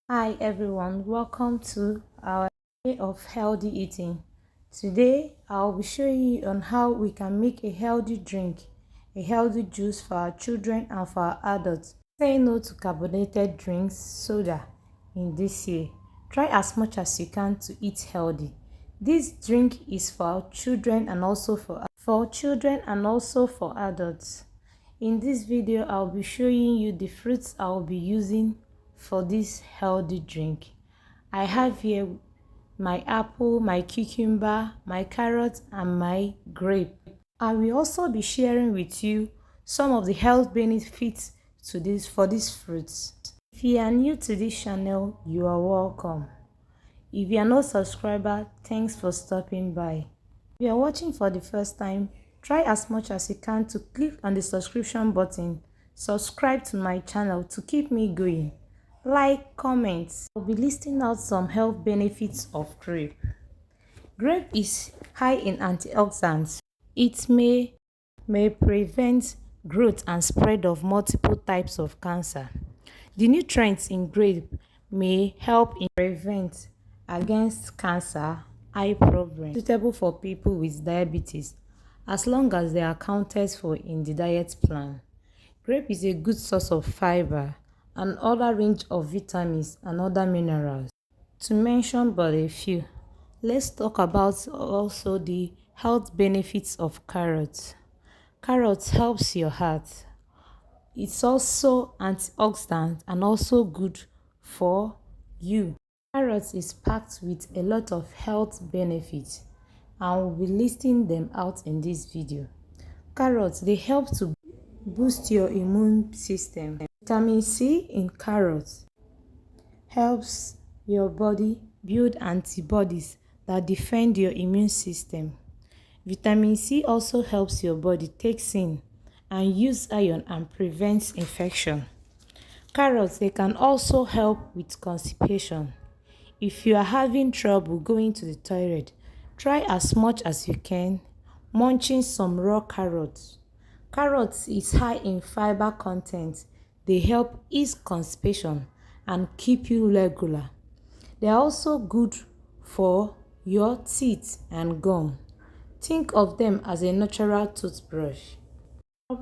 Hi everyone, welcome to our day of healthy eating. Today I'll be showing you on how we can make a healthy drink, a healthy juice for our children and for our adults. Say no to carbonated drinks, soda in this year. Try as much as you can to eat healthy. This drink is for our children and also for children and also for adults. In this video, I'll be showing you the fruits I'll be using for this healthy drink. I have here my apple, my cucumber, my carrot, and my grape. I will also be sharing with you some of the health benefits for these fruits. If you are new to this channel, you are welcome. If you are not a subscriber, thanks for stopping by. If you are watching for the first time, try as much as you can to click on the subscription button. Subscribe to my channel to keep me going. Like, comment. I'll be listing out some health benefits of grape. Grape is high in antioxidants. It may prevent growth and spread of multiple types of cancer. The nutrients in grape may help in prevent against cancer, eye problems, suitable for people with diabetes, as long as they are accounted for in the diet plan. Grape is a good source of fiber and other range of vitamins and other minerals. To mention but a few, let's talk about also the health benefits of carrots. Carrots helps your heart. It's also antioxidant and also good for you. Carrots is packed with a lot of health benefits and we'll be listing them out in this video. Carrots, they help to boost your immune system. Vitamin C in carrots helps your body build antibodies that defend your immune system. Vitamin C also helps your body take in and use iron and prevents infection. Carrots, they can also help with constipation. If you are having trouble going to the toilet, try as much as you can munching some raw carrots. Carrots is high in fiber content. They help ease constipation and keep you regular. They are also good for your teeth and gum. Think of them as a natural toothbrush.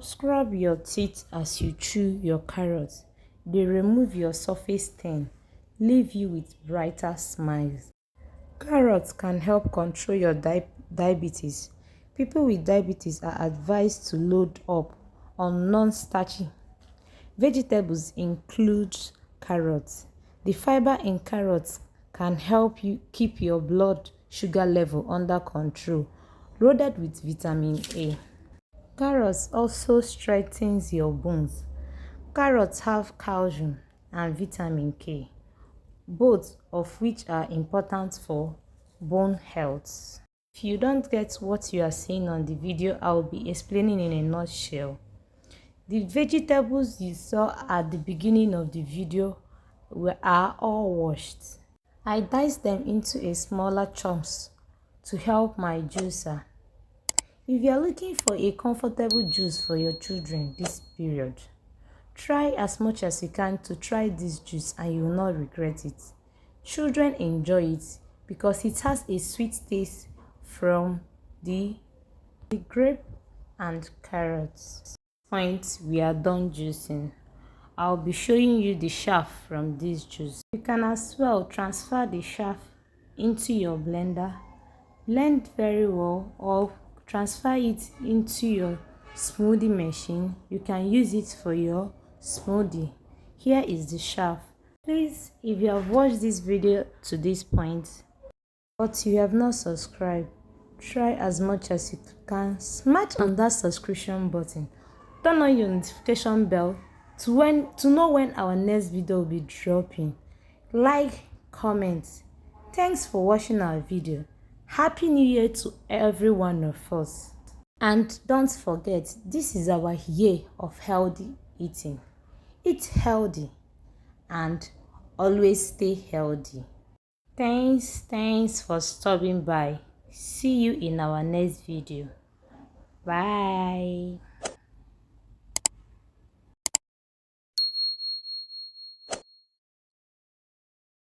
Scrub your teeth as you chew your carrots. They remove your surface stain, leave you with brighter smiles. Carrots can help control your diabetes. People with diabetes are advised to load up on non-starchy vegetables include carrots. The fiber in carrots can help you keep your blood sugar level under control, loaded with vitamin A. Carrots also strengthens your bones. Carrots have calcium and vitamin K, both of which are important for bone health. If you don't get what you are seeing on the video, I will be explaining in a nutshell. The vegetables you saw at the beginning of the video are all washed. I diced them into a smaller chunks to help my juicer. If you are looking for a comfortable juice for your children this period, try as much as you can to try this juice and you will not regret it. Children enjoy it because it has a sweet taste from the grape and carrots. Point, we are done juicing. I'll be showing you the chaff from this juice. You can as well transfer the chaff into your blender, blend very well, or transfer it into your smoothie machine. You can use it for your smoothie. Here is the chaff. Please, if you have watched this video to this point but you have not subscribed, try as much as you can, smash on that subscription button, turn on your notification bell to know when our next video will be dropping. Like, comment. Thanks for watching our video. Happy New Year to every one of us. And don't forget, this is our year of healthy eating. Eat healthy and always stay healthy. Thanks for stopping by. See you in our next video. Bye.